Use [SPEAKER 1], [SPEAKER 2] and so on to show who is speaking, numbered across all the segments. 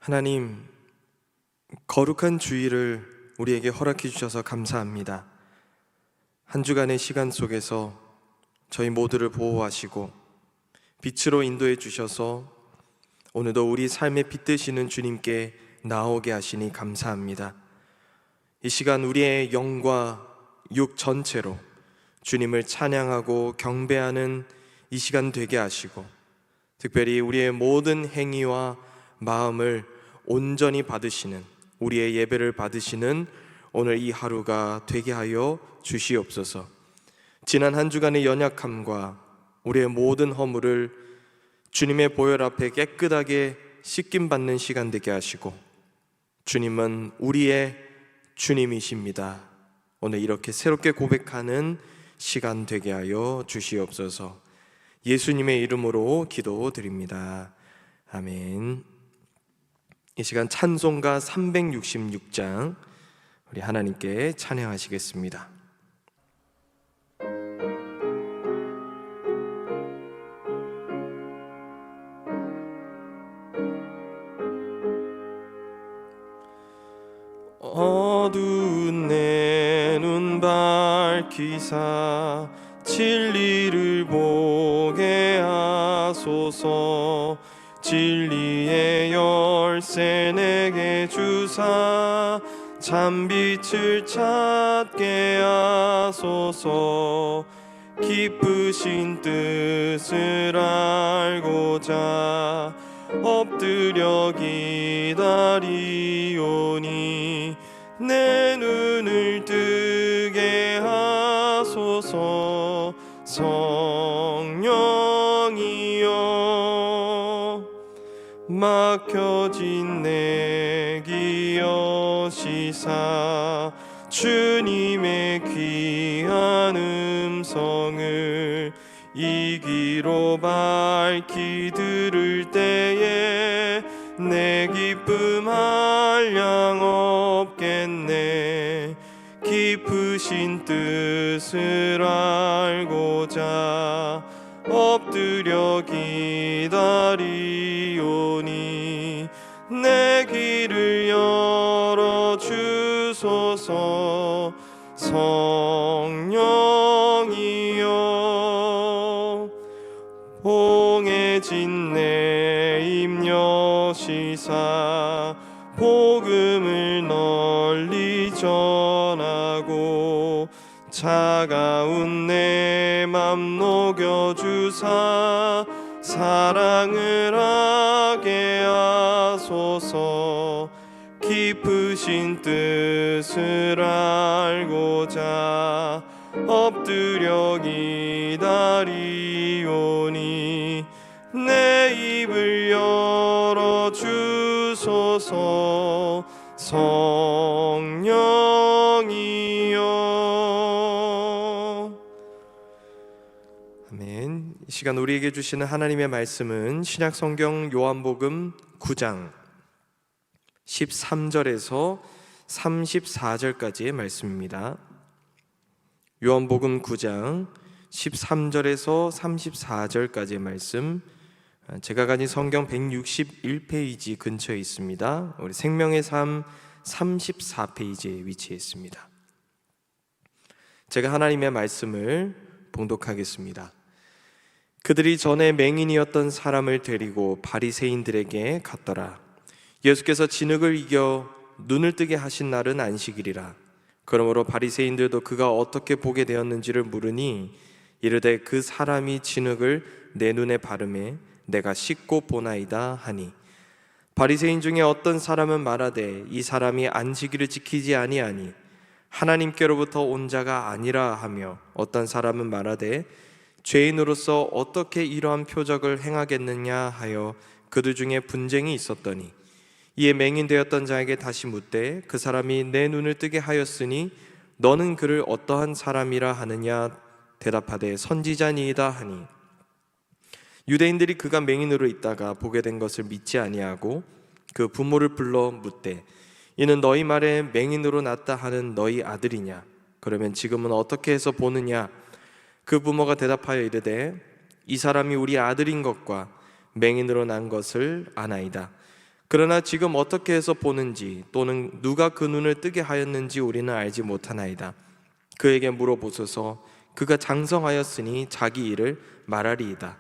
[SPEAKER 1] 하나님, 거룩한 주일을 우리에게 허락해 주셔서 감사합니다. 한 주간의 시간 속에서 저희 모두를 보호하시고 빛으로 인도해 주셔서 오늘도 우리 삶에 빛되시는 주님께 나오게 하시니 감사합니다. 이 시간 우리의 영과 육 전체로 주님을 찬양하고 경배하는 이 시간 되게 하시고, 특별히 우리의 모든 행위와 마음을 온전히 받으시는, 우리의 예배를 받으시는 오늘 이 하루가 되게 하여 주시옵소서. 지난 한 주간의 연약함과 우리의 모든 허물을 주님의 보혈 앞에 깨끗하게 씻김 받는 시간 되게 하시고, 주님은 우리의 주님이십니다. 오늘 이렇게 새롭게 고백하는 시간 되게 하여 주시옵소서. 예수님의 이름으로 기도드립니다. 아멘. 이 시간 찬송가 366장 우리 하나님께 찬양하시겠습니다. 어두운 내 눈 밝히사 진리를 보게 하소서. 진리의 열쇠 내게 주사 참빛을 찾게 하소서. 기쁘신 뜻을 알고자 엎드려 기다리오니 내 눈을 뜨게 하소서. 성령이여 막혀진 내 기 여시사 주님의 귀한 음성을 이 귀로 밝히 들을 때에 내 기쁨 한량 없겠네. 깊으신 뜻을 알고자 엎드려 기다리오니 내 귀를 열어주소서. 성령이여 봉해진 내 입 여시사 복음을 널리 전하고 차가운 내 맘 녹여주사 사랑을 하게 하소서. 깊으신 뜻을 알고자 엎드려 기다리오니 내 입을 열어주소서. 성령이여. 아멘. 이 시간 우리에게 주시는 하나님의 말씀은 신약성경 요한복음 9장 13절에서 34절까지의 말씀입니다. 요한복음 9장 13절에서 34절까지의 말씀, 제가 가진 성경 161페이지 근처에 있습니다. 우리 생명의 삶 34페이지에 위치해 있습니다. 제가 하나님의 말씀을 봉독하겠습니다. 그들이 전에 맹인이었던 사람을 데리고 바리새인들에게 갔더라. 예수께서 진흙을 이겨 눈을 뜨게 하신 날은 안식일이라. 그러므로 바리새인들도 그가 어떻게 보게 되었는지를 물으니 이르되 그 사람이 진흙을 내 눈에 바르매 내가 씻고 보나이다 하니, 바리새인 중에 어떤 사람은 말하되 이 사람이 안식일을 지키지 아니하니 하나님께로부터 온 자가 아니라 하며, 어떤 사람은 말하되 죄인으로서 어떻게 이러한 표적을 행하겠느냐 하여 그들 중에 분쟁이 있었더니, 이에 맹인되었던 자에게 다시 묻되 그 사람이 내 눈을 뜨게 하였으니 너는 그를 어떠한 사람이라 하느냐. 대답하되 선지자니이다 하니, 유대인들이 그가 맹인으로 있다가 보게 된 것을 믿지 아니하고 그 부모를 불러 묻되 이는 너희 말에 맹인으로 났다 하는 너희 아들이냐. 그러면 지금은 어떻게 해서 보느냐. 그 부모가 대답하여 이르되 이 사람이 우리 아들인 것과 맹인으로 난 것을 아나이다. 그러나 지금 어떻게 해서 보는지 또는 누가 그 눈을 뜨게 하였는지 우리는 알지 못하나이다. 그에게 물어보소서. 그가 장성하였으니 자기 일을 말하리이다.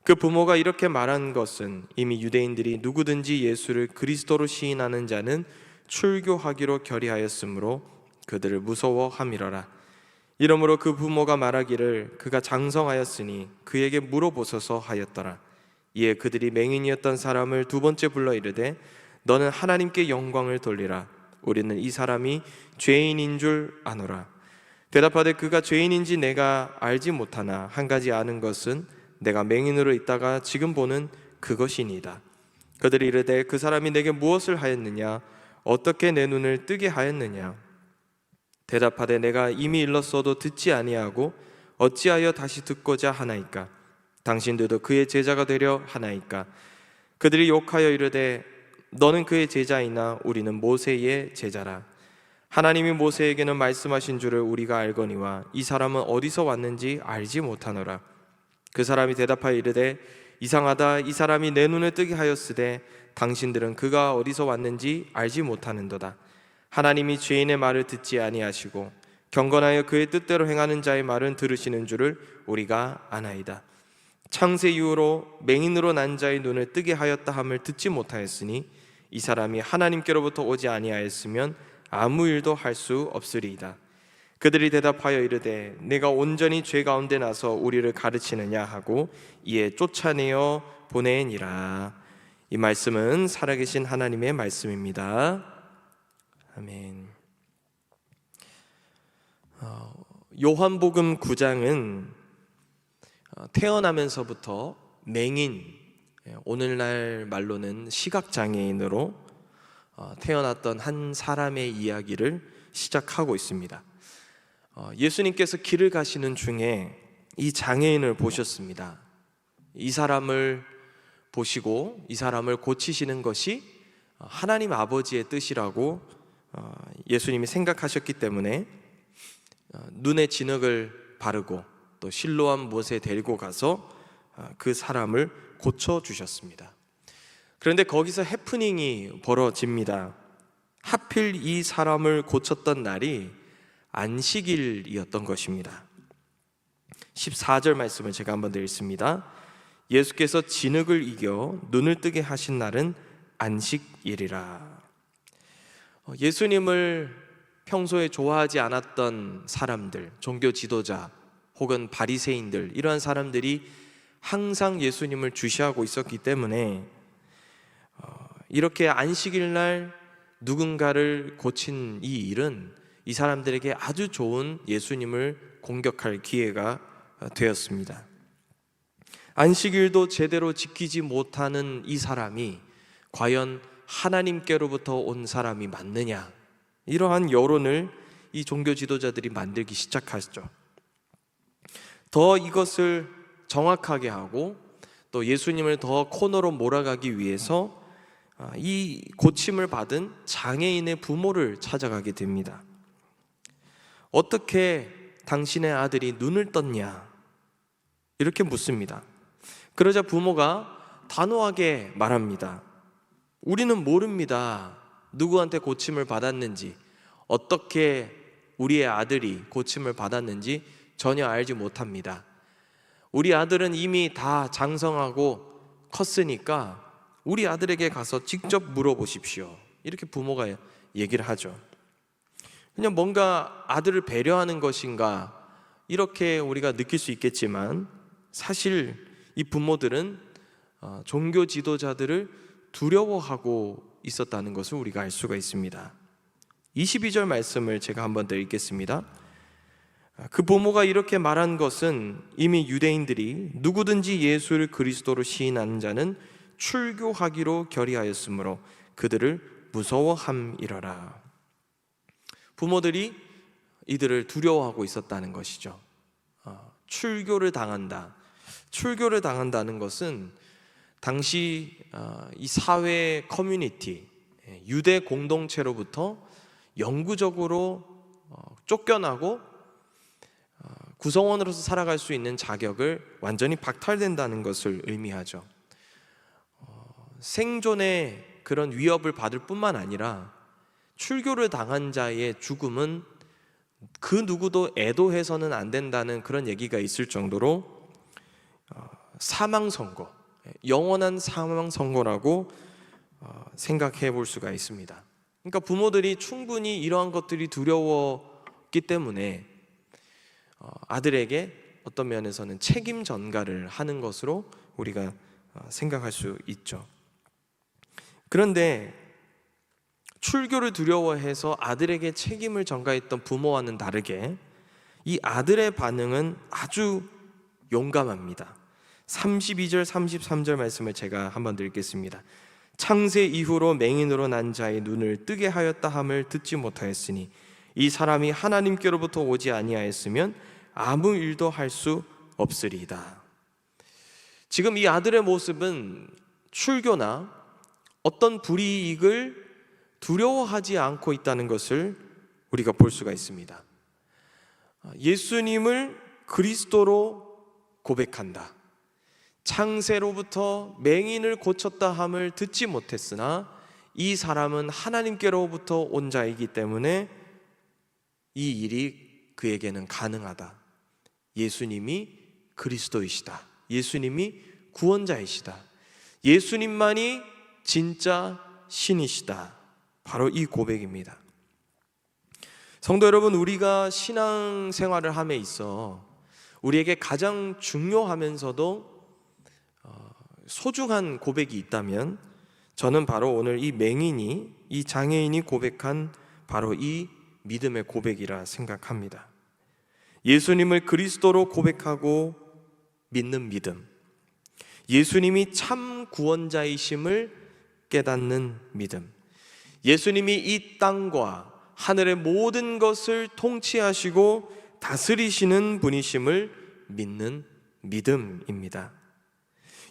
[SPEAKER 1] 그 부모가 이렇게 말한 것은 이미 유대인들이 누구든지 예수를 그리스도로 시인하는 자는 출교하기로 결의하였으므로 그들을 무서워함이러라. 이러므로 그 부모가 말하기를 그가 장성하였으니 그에게 물어보소서 하였더라. 이에 그들이 맹인이었던 사람을 두 번째 불러 이르되 너는 하나님께 영광을 돌리라. 우리는 이 사람이 죄인인 줄 아노라. 대답하되 그가 죄인인지 내가 알지 못하나 한 가지 아는 것은 내가 맹인으로 있다가 지금 보는 그것이니이다. 그들이 이르되 그 사람이 내게 무엇을 하였느냐? 어떻게 내 눈을 뜨게 하였느냐? 대답하되 내가 이미 일렀어도 듣지 아니하고 어찌하여 다시 듣고자 하나이까? 당신들도 그의 제자가 되려 하나이까? 그들이 욕하여 이르되 너는 그의 제자이나 우리는 모세의 제자라. 하나님이 모세에게는 말씀하신 줄을 우리가 알거니와 이 사람은 어디서 왔는지 알지 못하노라. 그 사람이 대답하여 이르되 이상하다. 이 사람이 내 눈을 뜨게 하였으되 당신들은 그가 어디서 왔는지 알지 못하는도다. 하나님이 죄인의 말을 듣지 아니하시고 경건하여 그의 뜻대로 행하는 자의 말은 들으시는 줄을 우리가 아나이다. 창세 이후로 맹인으로 난 자의 눈을 뜨게 하였다 함을 듣지 못하였으니 이 사람이 하나님께로부터 오지 아니하였으면 아무 일도 할 수 없으리이다. 그들이 대답하여 이르되 내가 온전히 죄 가운데 나서 우리를 가르치느냐 하고 이에 쫓아내어 보내니라. 이 말씀은 살아계신 하나님의 말씀입니다. 아멘. 요한복음 9장은 태어나면서부터 맹인, 오늘날 말로는 시각장애인으로 태어났던 한 사람의 이야기를 시작하고 있습니다. 예수님께서 길을 가시는 중에 이 장애인을 보셨습니다. 이 사람을 보시고 이 사람을 고치시는 것이 하나님 아버지의 뜻이라고 예수님이 생각하셨기 때문에 눈에 진흙을 바르고 또 실로암 못에 데리고 가서 그 사람을 고쳐주셨습니다. 그런데 거기서 해프닝이 벌어집니다. 하필 이 사람을 고쳤던 날이 안식일이었던 것입니다. 14절 말씀을 제가 한번 더 읽습니다. 예수께서 진흙을 이겨 눈을 뜨게 하신 날은 안식일이라. 예수님을 평소에 좋아하지 않았던 사람들, 종교 지도자 혹은 바리새인들, 이러한 사람들이 항상 예수님을 주시하고 있었기 때문에 이렇게 안식일 날 누군가를 고친 이 일은 이 사람들에게 아주 좋은 예수님을 공격할 기회가 되었습니다. 안식일도 제대로 지키지 못하는 이 사람이 과연 하나님께로부터 온 사람이 맞느냐, 이러한 여론을 이 종교 지도자들이 만들기 시작하죠. 더 이것을 정확하게 하고 또 예수님을 더 코너로 몰아가기 위해서 이 고침을 받은 장애인의 부모를 찾아가게 됩니다. 어떻게 당신의 아들이 눈을 떴냐? 이렇게 묻습니다. 그러자 부모가 단호하게 말합니다. 우리는 모릅니다. 누구한테 고침을 받았는지, 어떻게 우리의 아들이 고침을 받았는지 전혀 알지 못합니다. 우리 아들은 이미 다 장성하고 컸으니까 우리 아들에게 가서 직접 물어보십시오. 이렇게 부모가 얘기를 하죠. 그냥 뭔가 아들을 배려하는 것인가, 이렇게 우리가 느낄 수 있겠지만 사실 이 부모들은 종교 지도자들을 두려워하고 있었다는 것을 우리가 알 수가 있습니다. 22절 말씀을 제가 한번 더 읽겠습니다. 그 부모가 이렇게 말한 것은 이미 유대인들이 누구든지 예수를 그리스도로 시인하는 자는 출교하기로 결의하였으므로 그들을 무서워함이러라. 부모들이 이들을 두려워하고 있었다는 것이죠. 출교를 당한다. 출교를 당한다는 것은 당시 이 사회 커뮤니티, 유대 공동체로부터 영구적으로 쫓겨나고 구성원으로서 살아갈 수 있는 자격을 완전히 박탈된다는 것을 의미하죠. 생존의 그런 위협을 받을 뿐만 아니라 출교를 당한 자의 죽음은 그 누구도 애도해서는 안 된다는 그런 얘기가 있을 정도로 사망 선고, 영원한 사망 선고라고 생각해 볼 수가 있습니다. 그러니까 부모들이 충분히 이러한 것들이 두려웠기 때문에 아들에게 어떤 면에서는 책임 전가를 하는 것으로 우리가 생각할 수 있죠. 그런데 출교를 두려워해서 아들에게 책임을 전가했던 부모와는 다르게 이 아들의 반응은 아주 용감합니다. 32절 33절 말씀을 제가 한번 읽겠습니다. 창세 이후로 맹인으로 난 자의 눈을 뜨게 하였다 함을 듣지 못하였으니 이 사람이 하나님께로부터 오지 아니하였으면 아무 일도 할 수 없으리이다. 지금 이 아들의 모습은 출교나 어떤 불이익을 두려워하지 않고 있다는 것을 우리가 볼 수가 있습니다. 예수님을 그리스도로 고백한다. 창세로부터 맹인을 고쳤다 함을 듣지 못했으나 이 사람은 하나님께로부터 온 자이기 때문에 이 일이 그에게는 가능하다. 예수님이 그리스도이시다. 예수님이 구원자이시다. 예수님만이 진짜 신이시다. 바로 이 고백입니다. 성도 여러분, 우리가 신앙생활을 함에 있어 우리에게 가장 중요하면서도 소중한 고백이 있다면 저는 바로 오늘 이 맹인이, 이 장애인이 고백한 바로 이 믿음의 고백이라 생각합니다. 예수님을 그리스도로 고백하고 믿는 믿음, 예수님이 참 구원자이심을 깨닫는 믿음, 예수님이 이 땅과 하늘의 모든 것을 통치하시고 다스리시는 분이심을 믿는 믿음입니다.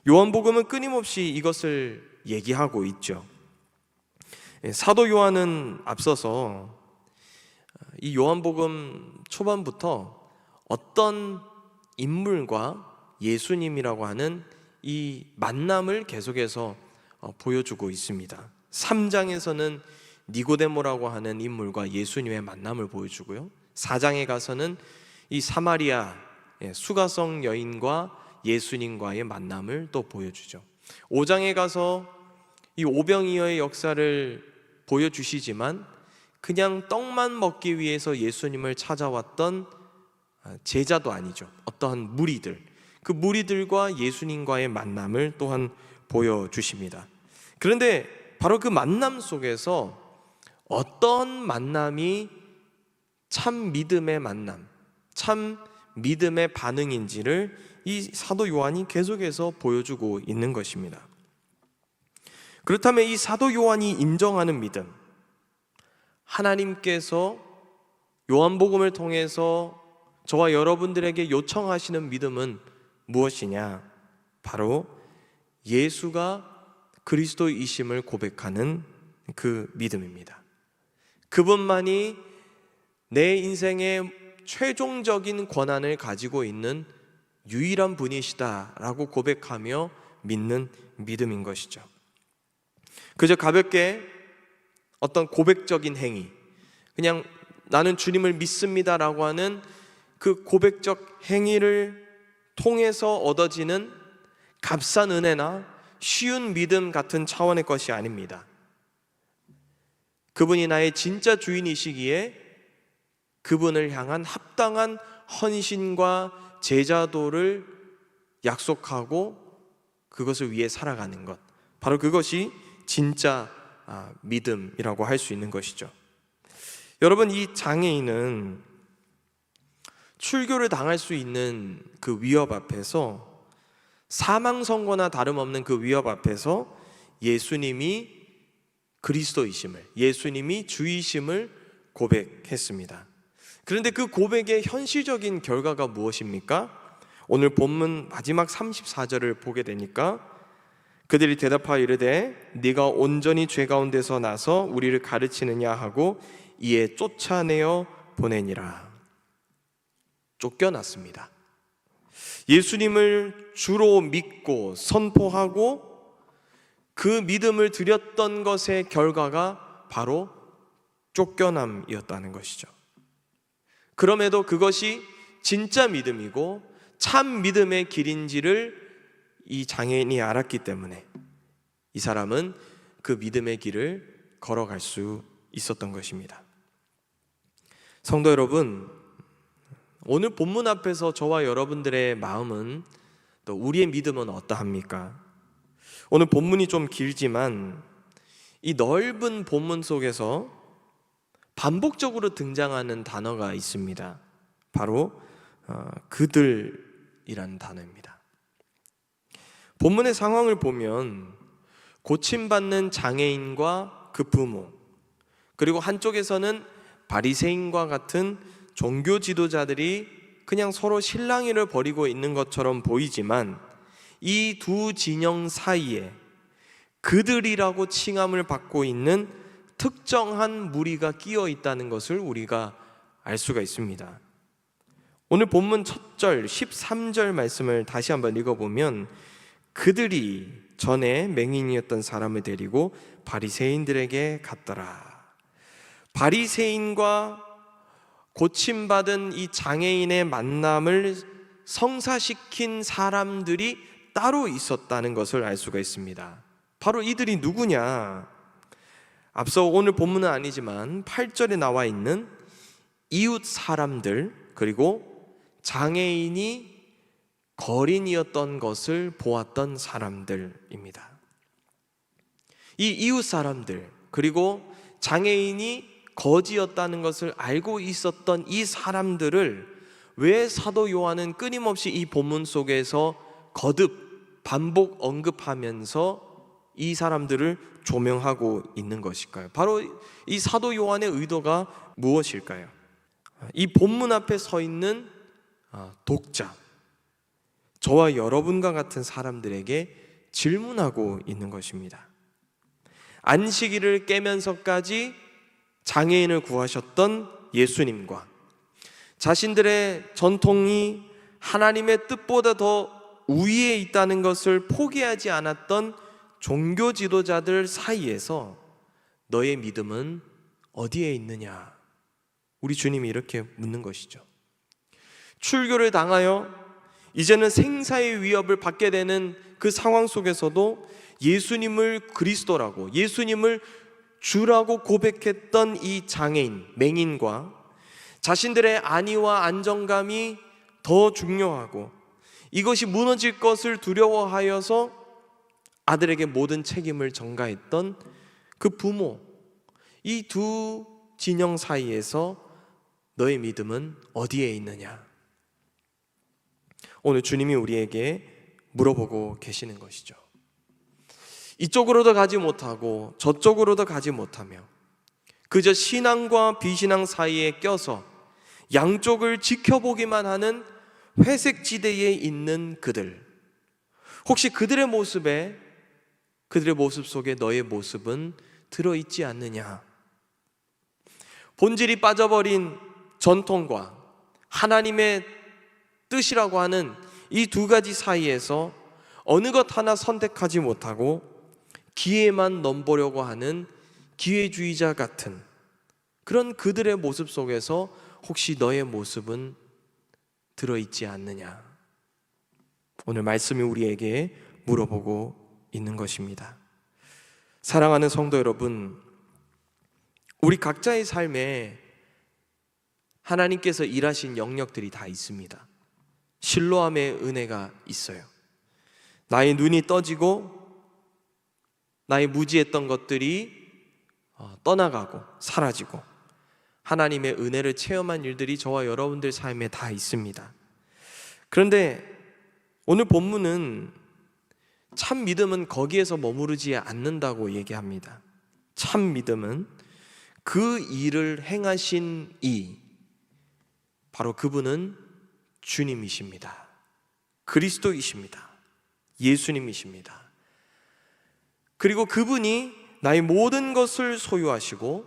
[SPEAKER 1] 요한복음은 끊임없이 이것을 얘기하고 있죠. 사도 요한은 앞서서 이 요한복음 초반부터 어떤 인물과 예수님이라고 하는 이 만남을 계속해서 보여주고 있습니다. 3장에서는 니고데모라고 하는 인물과 예수님의 만남을 보여주고요, 4장에 가서는 이 사마리아 수가성 여인과 예수님과의 만남을 또 보여주죠. 5장에 가서 이 오병이어의 역사를 보여주시지만 그냥 떡만 먹기 위해서 예수님을 찾아왔던 제자도 아니죠. 어떠한 무리들, 그 무리들과 예수님과의 만남을 또한 보여주십니다. 그런데 바로 그 만남 속에서 어떤 만남이 참 믿음의 만남, 참 믿음의 반응인지를 이 사도 요한이 계속해서 보여주고 있는 것입니다. 그렇다면 이 사도 요한이 인정하는 믿음, 하나님께서 요한복음을 통해서 저와 여러분들에게 요청하시는 믿음은 무엇이냐? 바로 예수가 그리스도이심을 고백하는 그 믿음입니다. 그분만이 내 인생의 최종적인 권한을 가지고 있는 유일한 분이시다라고 고백하며 믿는 믿음인 것이죠. 그저 가볍게 어떤 고백적인 행위, 그냥 나는 주님을 믿습니다라고 하는 그 고백적 행위를 통해서 얻어지는 값싼 은혜나 쉬운 믿음 같은 차원의 것이 아닙니다. 그분이 나의 진짜 주인이시기에 그분을 향한 합당한 헌신과 제자도를 약속하고 그것을 위해 살아가는 것, 바로 그것이 진짜 믿음이라고 할 수 있는 것이죠. 여러분, 이 장애인은 출교를 당할 수 있는 그 위협 앞에서, 사망 선고나 다름없는 그 위협 앞에서 예수님이 그리스도이심을, 예수님이 주이심을 고백했습니다. 그런데 그 고백의 현실적인 결과가 무엇입니까? 오늘 본문 마지막 34절을 보게 되니까 그들이 대답하여 이르되 네가 온전히 죄 가운데서 나서 우리를 가르치느냐 하고 이에 쫓아내어 보내니라. 쫓겨났습니다. 예수님을 주로 믿고 선포하고 그 믿음을 드렸던 것의 결과가 바로 쫓겨남이었다는 것이죠. 그럼에도 그것이 진짜 믿음이고 참 믿음의 길인지를 이 장애인이 알았기 때문에 이 사람은 그 믿음의 길을 걸어갈 수 있었던 것입니다. 성도 여러분, 오늘 본문 앞에서 저와 여러분들의 마음은, 또 우리의 믿음은 어떠합니까? 오늘 본문이 좀 길지만 이 넓은 본문 속에서 반복적으로 등장하는 단어가 있습니다. 바로 그들이라는 단어입니다. 본문의 상황을 보면 고침받는 장애인과 그 부모, 그리고 한쪽에서는 바리새인과 같은 종교 지도자들이 그냥 서로 실랑이를 벌이고 있는 것처럼 보이지만 이 두 진영 사이에 그들이라고 칭함을 받고 있는 특정한 무리가 끼어 있다는 것을 우리가 알 수가 있습니다. 오늘 본문 첫 절 13절 말씀을 다시 한번 읽어보면 그들이 전에 맹인이었던 사람을 데리고 바리새인들에게 갔더라. 바리새인과 고침받은 이 장애인의 만남을 성사시킨 사람들이 따로 있었다는 것을 알 수가 있습니다. 바로 이들이 누구냐? 앞서 오늘 본문은 아니지만 8절에 나와 있는 이웃 사람들, 그리고 장애인이 거린이었던 것을 보았던 사람들입니다. 이 이웃 사람들, 그리고 장애인이 거지였다는 것을 알고 있었던 이 사람들을 왜 사도 요한은 끊임없이 이 본문 속에서 거듭 반복 언급하면서 이 사람들을 조명하고 있는 것일까요? 바로 이 사도 요한의 의도가 무엇일까요? 이 본문 앞에 서 있는 독자, 저와 여러분과 같은 사람들에게 질문하고 있는 것입니다. 안식일을 깨면서까지 장애인을 구하셨던 예수님과 자신들의 전통이 하나님의 뜻보다 더 우위에 있다는 것을 포기하지 않았던 종교 지도자들 사이에서 너의 믿음은 어디에 있느냐? 우리 주님이 이렇게 묻는 것이죠. 출교를 당하여 이제는 생사의 위협을 받게 되는 그 상황 속에서도 예수님을 그리스도라고, 예수님을 주라고 고백했던 이 장애인, 맹인과 자신들의 안위와 안정감이 더 중요하고 이것이 무너질 것을 두려워하여서 아들에게 모든 책임을 전가했던 그 부모, 이 두 진영 사이에서 너의 믿음은 어디에 있느냐? 오늘 주님이 우리에게 물어보고 계시는 것이죠. 이쪽으로도 가지 못하고 저쪽으로도 가지 못하며 그저 신앙과 비신앙 사이에 껴서 양쪽을 지켜보기만 하는 회색 지대에 있는 그들, 혹시 그들의 모습 속에 너의 모습은 들어있지 않느냐? 본질이 빠져버린 전통과 하나님의 뜻이라고 하는 이 두 가지 사이에서 어느 것 하나 선택하지 못하고 기회만 넘보려고 하는 기회주의자 같은 그런 그들의 모습 속에서 혹시 너의 모습은 들어있지 않느냐? 오늘 말씀이 우리에게 물어보고 있는 것입니다. 사랑하는 성도 여러분, 우리 각자의 삶에 하나님께서 일하신 영역들이 다 있습니다. 실로암의 은혜가 있어요. 나의 눈이 떠지고 나의 무지했던 것들이 떠나가고 사라지고 하나님의 은혜를 체험한 일들이 저와 여러분들 삶에 다 있습니다. 그런데 오늘 본문은 참 믿음은 거기에서 머무르지 않는다고 얘기합니다. 참 믿음은 그 일을 행하신 바로 그분은 주님이십니다. 그리스도이십니다. 예수님이십니다. 그리고 그분이 나의 모든 것을 소유하시고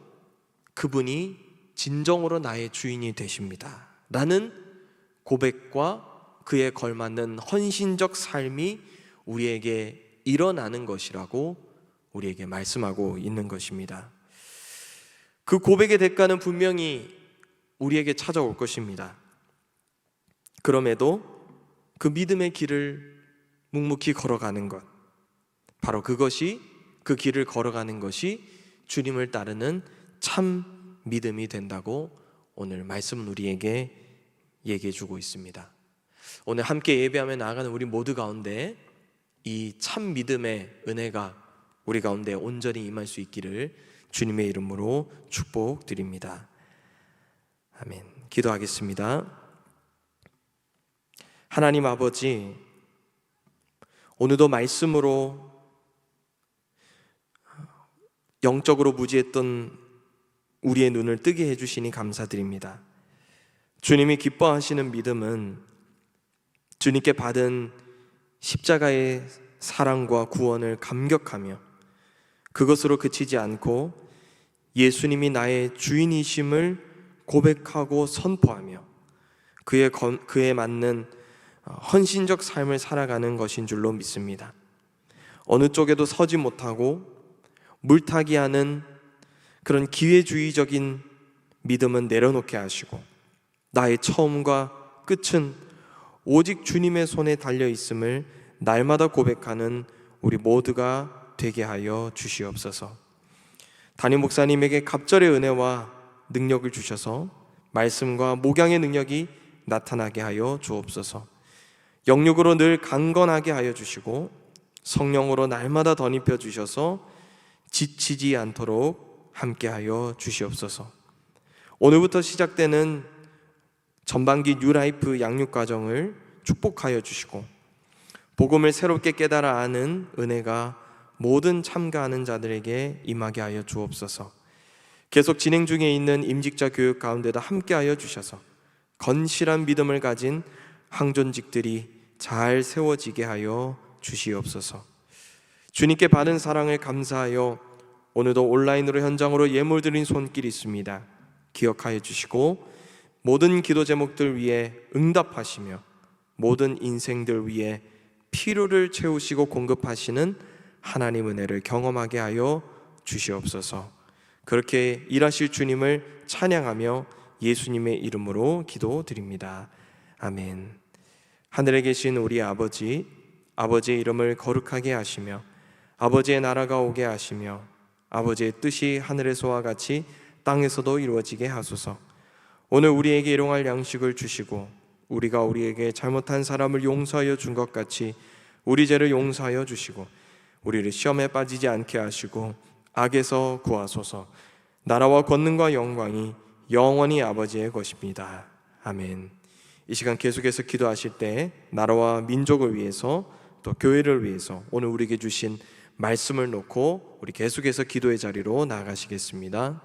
[SPEAKER 1] 그분이 진정으로 나의 주인이 되십니다 라는 고백과 그에 걸맞는 헌신적 삶이 우리에게 일어나는 것이라고 우리에게 말씀하고 있는 것입니다. 그 고백의 대가는 분명히 우리에게 찾아올 것입니다. 그럼에도 그 믿음의 길을 묵묵히 걸어가는 것, 바로 그것이, 그 길을 걸어가는 것이 주님을 따르는 참 믿음이 된다고 오늘 말씀은 우리에게 얘기해 주고 있습니다. 오늘 함께 예배하며 나아가는 우리 모두 가운데 이 참 믿음의 은혜가 우리 가운데 온전히 임할 수 있기를 주님의 이름으로 축복드립니다. 아멘. 기도하겠습니다. 하나님 아버지, 오늘도 말씀으로 영적으로 무지했던 우리의 눈을 뜨게 해주시니 감사드립니다. 주님이 기뻐하시는 믿음은 주님께 받은 십자가의 사랑과 구원을 감격하며 그것으로 그치지 않고 예수님이 나의 주인이심을 고백하고 선포하며 그에 맞는 헌신적 삶을 살아가는 것인 줄로 믿습니다. 어느 쪽에도 서지 못하고 물타기하는 그런 기회주의적인 믿음은 내려놓게 하시고 나의 처음과 끝은 오직 주님의 손에 달려 있음을 날마다 고백하는 우리 모두가 되게 하여 주시옵소서. 담임 목사님에게 갑절의 은혜와 능력을 주셔서 말씀과 목양의 능력이 나타나게 하여 주옵소서. 영육으로 늘 강건하게 하여 주시고 성령으로 날마다 덧입혀 주셔서 지치지 않도록 함께하여 주시옵소서. 오늘부터 시작되는 전반기 뉴라이프 양육과정을 축복하여 주시고 복음을 새롭게 깨달아 아는 은혜가 모든 참가하는 자들에게 임하게 하여 주옵소서. 계속 진행 중에 있는 임직자 교육 가운데도 함께하여 주셔서 건실한 믿음을 가진 항존직들이 잘 세워지게 하여 주시옵소서. 주님께 받은 사랑을 감사하여 오늘도 온라인으로 현장으로 예물 드린 손길이 있습니다. 기억하여 주시고 모든 기도 제목들 위해 응답하시며 모든 인생들 위해 필요를 채우시고 공급하시는 하나님 은혜를 경험하게 하여 주시옵소서. 그렇게 일하실 주님을 찬양하며 예수님의 이름으로 기도드립니다. 아멘. 하늘에 계신 우리 아버지, 아버지의 이름을 거룩하게 하시며 아버지의 나라가 오게 하시며 아버지의 뜻이 하늘에서와 같이 땅에서도 이루어지게 하소서. 오늘 우리에게 일용할 양식을 주시고 우리가 우리에게 잘못한 사람을 용서하여 준 것 같이 우리 죄를 용서하여 주시고 우리를 시험에 빠지지 않게 하시고 악에서 구하소서. 나라와 권능과 영광이 영원히 아버지의 것입니다. 아멘. 이 시간 계속해서 기도하실 때 나라와 민족을 위해서 또 교회를 위해서 오늘 우리에게 주신 말씀을 놓고 우리 계속해서 기도의 자리로 나아가시겠습니다.